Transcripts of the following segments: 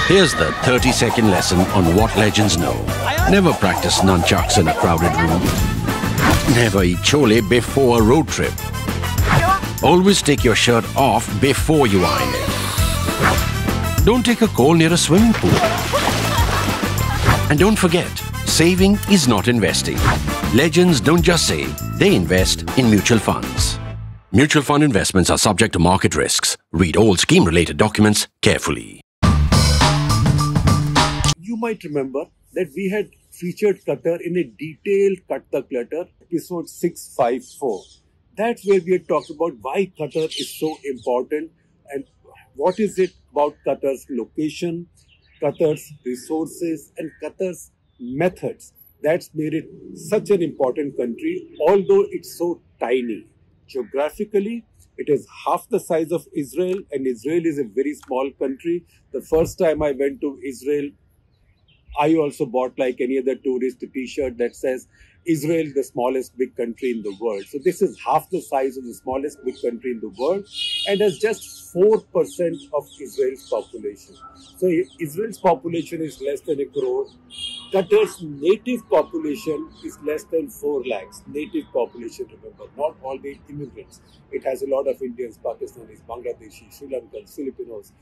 Here's the 30-second lesson on what legends know. Never practice nunchucks in a crowded room. Never eat chole before a road trip. Always take your shirt off before you iron it. Don't take a call near a swimming pool. And don't forget, saving is not investing. Legends don't just save, they invest in mutual funds. Mutual fund investments are subject to market risks. Read all scheme-related documents carefully. You might remember that we had featured Qatar in a detailed Cut The Clutter, episode 654. That's where we had talked about why Qatar is so important and what is it about Qatar's location, Qatar's resources and Qatar's methods that's made it such an important country, although it's so tiny. Geographically, it is half the size of Israel, and Israel is a very small country. The first time I went to Israel, I also bought, like any other tourist, a t-shirt that says Israel, the smallest big country in the world. So this is half the size of the smallest big country in the world and has just 4% of Israel's population. So Israel's population is less than a crore. Qatar's native population is less than 4 lakhs. Native population, remember, not all the immigrants. It has a lot of Indians, Pakistanis, Bangladeshi, Sri Lankans, Filipinos,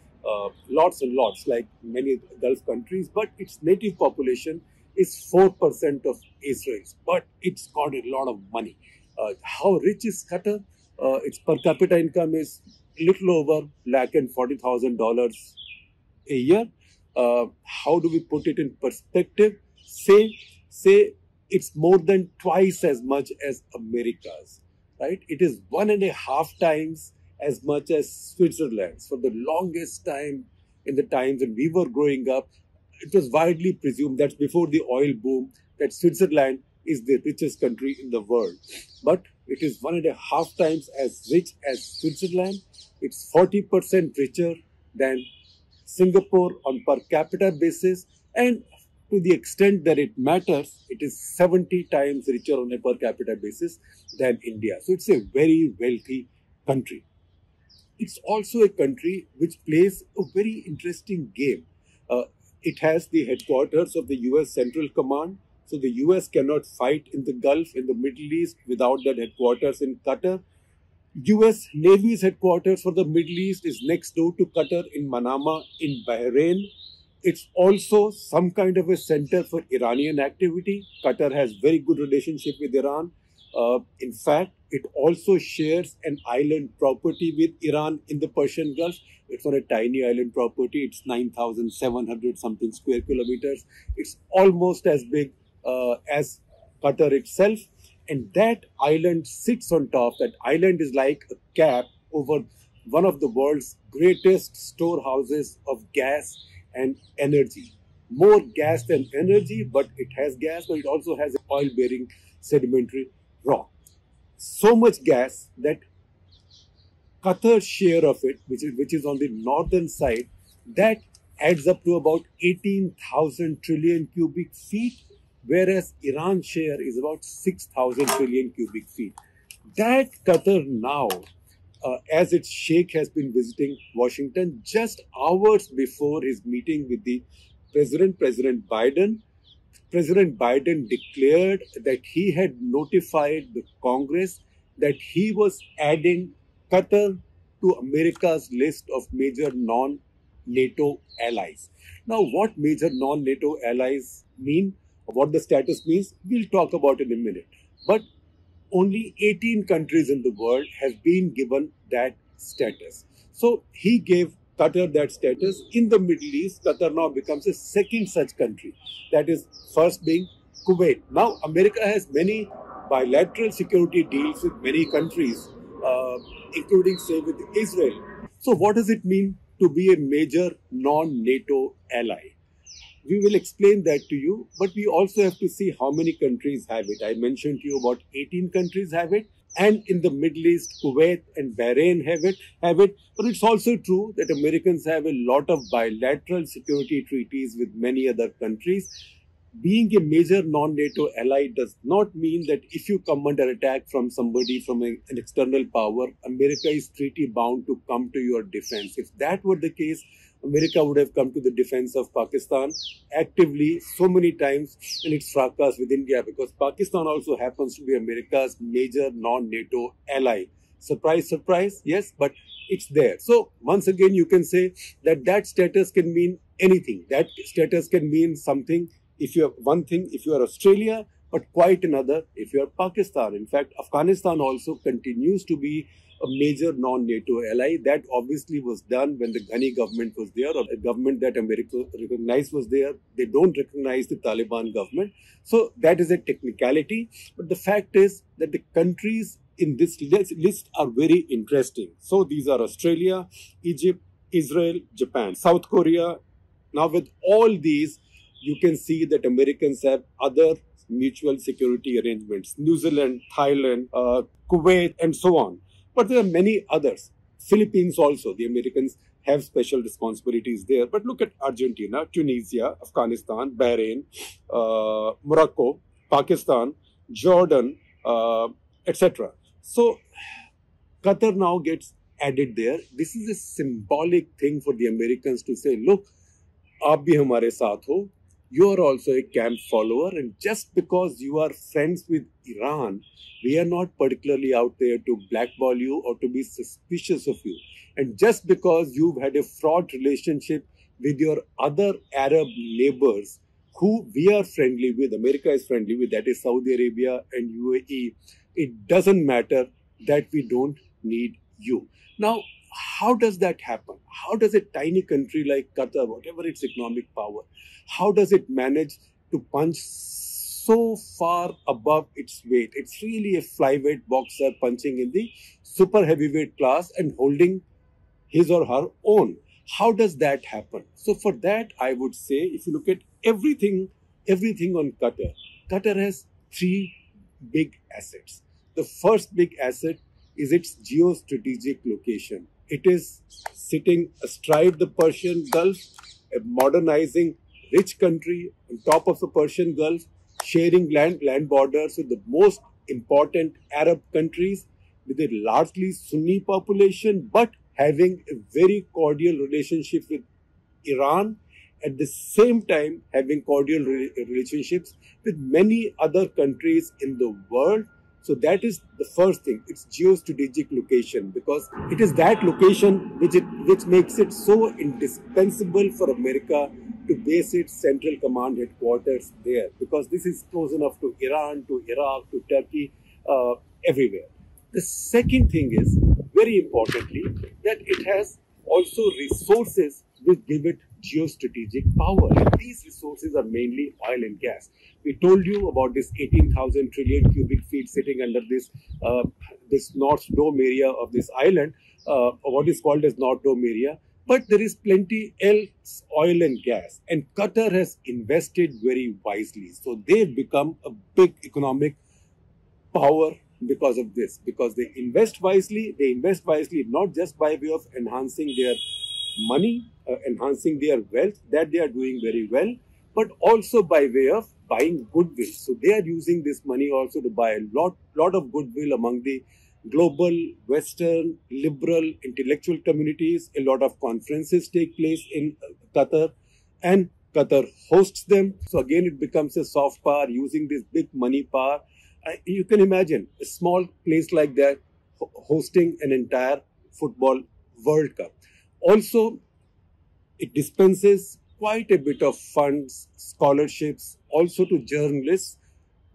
lots and lots, like many Gulf countries, but its native population is 4% of Israel's, but it's got a lot of money. How rich is Qatar? Its per capita income is little over $140,000 a year. How do we put it in perspective? Say it's more than twice as much as America's, right? It is 1.5 times as much as Switzerland's. For the longest time, in the times when we were growing up, it was widely presumed, that's before the oil boom, that Switzerland is the richest country in the world. But it is 1.5 times as rich as Switzerland. It's 40% richer than Singapore on per capita basis. And to the extent that it matters, it is 70 times richer on a per capita basis than India. So it's a very wealthy country. It's also a country which plays a very interesting game. It has the headquarters of the US Central Command. So the US cannot fight in the Gulf, in the Middle East without that headquarters in Qatar. US Navy's headquarters for the Middle East is next door to Qatar in Manama in Bahrain. It's also some kind of a center for Iranian activity. Qatar has very good relationship with Iran. In fact, it also shares an island property with Iran in the Persian Gulf. It's on a tiny island property. It's 9,700 something square kilometers. It's almost as big as Qatar itself. And that island sits on top. That island is like a cap over one of the world's greatest storehouses of gas and energy. More gas than energy, but it has gas, but it also has oil-bearing sedimentary rock. So much gas that Qatar's share of it, which is on the northern side, that adds up to about 18,000 trillion cubic feet, whereas Iran's share is about 6,000 trillion cubic feet. That Qatar now, as its sheikh has been visiting Washington just hours before his meeting with the President Biden, President Biden declared that he had notified the Congress that he was adding Qatar to America's list of major non-NATO allies. Now, what major non-NATO allies mean, what the status means, we'll talk about in a minute. But only 18 countries in the world have been given that status. So he gave Qatar that status. In the Middle East, Qatar now becomes a second such country. That is, first being Kuwait. Now, America has many bilateral security deals with many countries, including, say, with Israel. So what does it mean to be a major non-NATO ally? We will explain that to you, but we also have to see how many countries have it. I mentioned to you about 18 countries have it. And in the Middle East, Kuwait and Bahrain have it. But it's also true that Americans have a lot of bilateral security treaties with many other countries. Being a major non-NATO ally does not mean that if you come under attack from somebody, from an external power, America is treaty bound to come to your defense. If that were the case, America would have come to the defense of Pakistan actively so many times, and it's fracas with India because Pakistan also happens to be America's major non-NATO ally. Surprise, surprise, yes, but it's there. So once again, you can say that that status can mean anything. That status can mean something if you are one thing, if you are Australia, but quite another if you are Pakistan. In fact, Afghanistan also continues to be a major non-NATO ally. That obviously was done when the Ghani government was there, or a government that America recognized was there. They don't recognize the Taliban government. So that is a technicality. But the fact is that the countries in this list are very interesting. So these are Australia, Egypt, Israel, Japan, South Korea. Now with all these, you can see that Americans have other mutual security arrangements. New Zealand, Thailand, Kuwait, and so on. But there are many others. Philippines also, the Americans have special responsibilities there. But look at Argentina, Tunisia, Afghanistan, Bahrain, Morocco, Pakistan, Jordan, etc. So Qatar now gets added there. This is a symbolic thing for the Americans to say, look, aap bhi hamare saath ho. You are also a camp follower, and just because you are friends with Iran, we are not particularly out there to blackball you or to be suspicious of you. And just because you've had a fraught relationship with your other Arab neighbors who we are friendly with, America is friendly with, that is Saudi Arabia and UAE, it doesn't matter that we don't need you. Now, how does that happen? How does a tiny country like Qatar, whatever its economic power, how does it manage to punch so far above its weight? It's really a flyweight boxer punching in the super heavyweight class and holding his or her own. How does that happen? So for that, I would say, if you look at everything on Qatar, Qatar has three big assets. The first big asset is its geostrategic location. It is sitting astride the Persian Gulf, a modernizing rich country on top of the Persian Gulf, sharing land borders with the most important Arab countries with a largely Sunni population, but having a very cordial relationship with Iran, at the same time having cordial relationships with many other countries in the world. So that is the first thing. It's geostrategic location, because it is that location which makes it so indispensable for America to base its central command headquarters there, because this is close enough to Iran, to Iraq, to Turkey, everywhere. The second thing is, very importantly, that it has also resources which give it geostrategic power. And these resources are mainly oil and gas. We told you about this 18,000 trillion cubic feet sitting under this North Dome area of this island, or what is called as North Dome area. But there is plenty else, oil and gas. And Qatar has invested very wisely. So they've become a big economic power because of this. Because they invest wisely not just by way of enhancing their money, enhancing their wealth, that they are doing very well, but also by way of buying goodwill. So they are using this money also to buy a lot of goodwill among the global, Western, liberal, intellectual communities. A lot of conferences take place in Qatar, and Qatar hosts them. So again, it becomes a soft power using this big money power. You can imagine a small place like that hosting an entire football World Cup. Also, it dispenses quite a bit of funds, scholarships, also to journalists,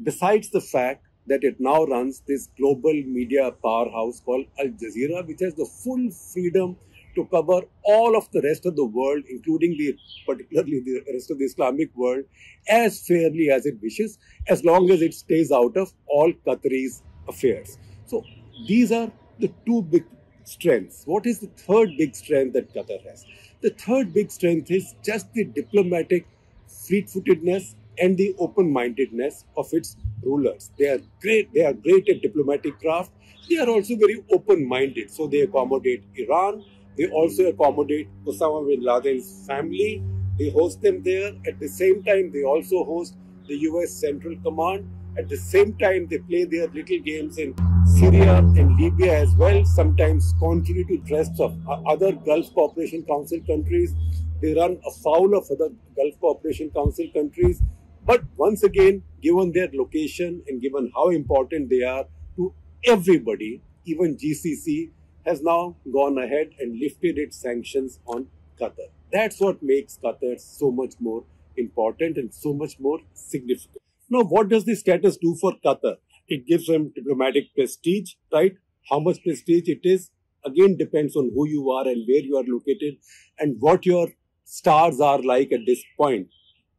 besides the fact that it now runs this global media powerhouse called Al Jazeera, which has the full freedom to cover all of the rest of the world, including particularly the rest of the Islamic world, as fairly as it wishes, as long as it stays out of all Qataris' affairs. So these are the two big strengths. What is the third big strength that Qatar has? The third big strength is just the diplomatic fleet-footedness and the open-mindedness of its rulers. They are great at diplomatic craft. They are also very open-minded. So they accommodate Iran. They also accommodate Osama bin Laden's family. They host them there. At the same time, they also host the US Central Command. At the same time, they play their little games in Syria and Libya as well, sometimes contrary to requests of other Gulf Cooperation Council countries. They run afoul of other Gulf Cooperation Council countries. But once again, given their location and given how important they are to everybody, even GCC has now gone ahead and lifted its sanctions on Qatar. That's what makes Qatar so much more important and so much more significant. Now, what does this status do for Qatar? It gives them diplomatic prestige, right? How much prestige it is, again, depends on who you are and where you are located and what your stars are like at this point.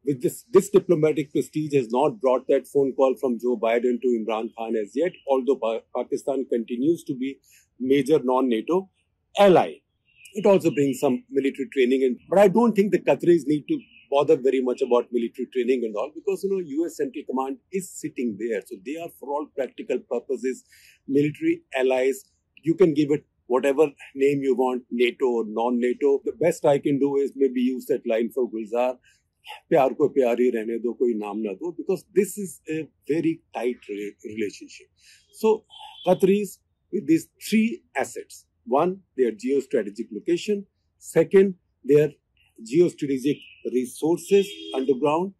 With this diplomatic prestige has not brought that phone call from Joe Biden to Imran Khan as yet, although Pakistan continues to be major non-NATO ally. It also brings some military training in, but I don't think the Qataris need to bother very much about military training and all, because US Central Command is sitting there, so they are for all practical purposes military allies. You can give it whatever name you want, NATO or non-NATO. The best I can do is maybe use that line for Gulzar, प्यार को प्यार ही रहने दो, कोई नाम ना दो, because this is a very tight relationship. So Qataris with these three assets: one, their geostrategic location; second, their geostrategic resources underground;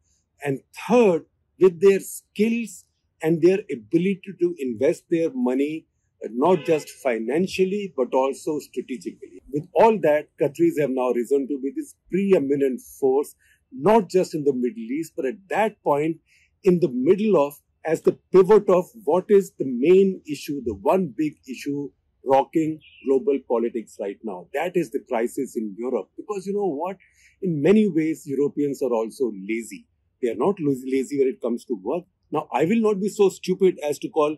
and third, with their skills and their ability to invest their money, not just financially but also strategically. With all that, Qataris have now risen to be this preeminent force, not just in the Middle East, but at that point in the middle of, as the pivot of what is the main issue, the one big issue rocking global politics right now. That is the crisis in Europe. Because you know what? In many ways, Europeans are also lazy. They are not lazy when it comes to work. Now, I will not be so stupid as to call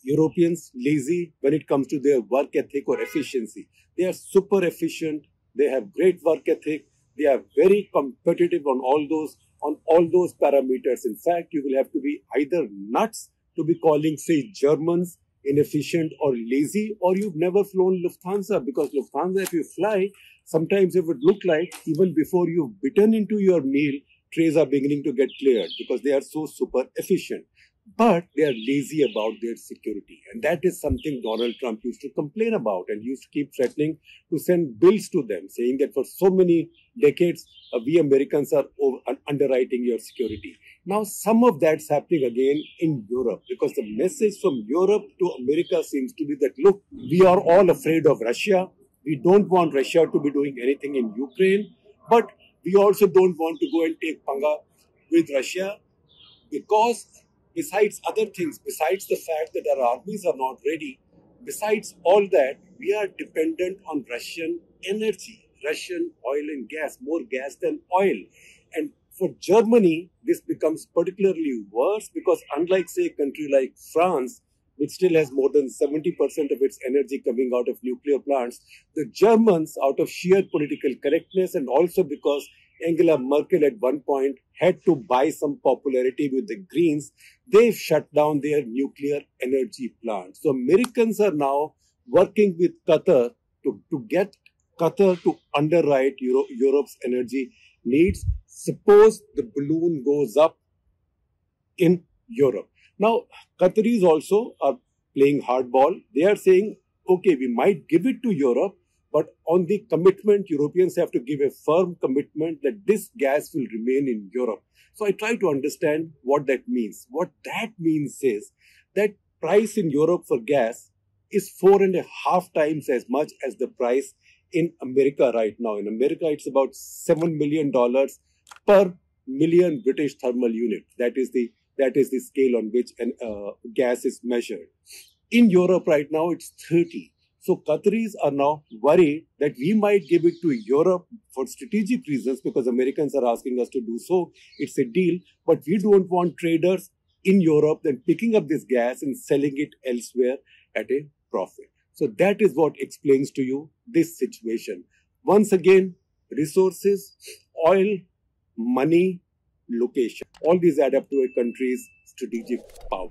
Europeans lazy when it comes to their work ethic or efficiency. They are super efficient. They have great work ethic. They are very competitive on all those parameters. In fact, you will have to be either nuts to be calling, say, Germans inefficient or lazy, or you've never flown Lufthansa, because Lufthansa, if you fly, sometimes it would look like even before you've bitten into your meal, trays are beginning to get cleared because they are so super efficient. But they are lazy about their security. And that is something Donald Trump used to complain about and used to keep threatening to send bills to them, saying that for so many decades, we Americans are underwriting your security. Now, some of that's happening again in Europe, because the message from Europe to America seems to be that, look, we are all afraid of Russia. We don't want Russia to be doing anything in Ukraine, but we also don't want to go and take panga with Russia, because besides other things, besides the fact that our armies are not ready, besides all that, we are dependent on Russian energy, Russian oil and gas, more gas than oil. And for Germany, this becomes particularly worse because unlike, say, a country like France, which still has more than 70% of its energy coming out of nuclear plants, the Germans, out of sheer political correctness and also because Angela Merkel at one point had to buy some popularity with the Greens, they've shut down their nuclear energy plants. So Americans are now working with Qatar to get Qatar to underwrite Europe's energy needs. Suppose the balloon goes up in Europe. Now, Qataris also are playing hardball. They are saying, okay, we might give it to Europe, but on the commitment, Europeans have to give a firm commitment that this gas will remain in Europe. So I try to understand what that means. What that means is that price in Europe for gas is 4.5 times as much as the price in America right now. In America, it's about $7 million per million British thermal unit. That is the scale on which gas is measured. In Europe right now, it's 30. So Qataris are now worried that we might give it to Europe for strategic reasons because Americans are asking us to do so. It's a deal, but we don't want traders in Europe then picking up this gas and selling it elsewhere at a profit. So that is what explains to you this situation. Once again, resources, oil, money, location. All these add up to a country's strategic power.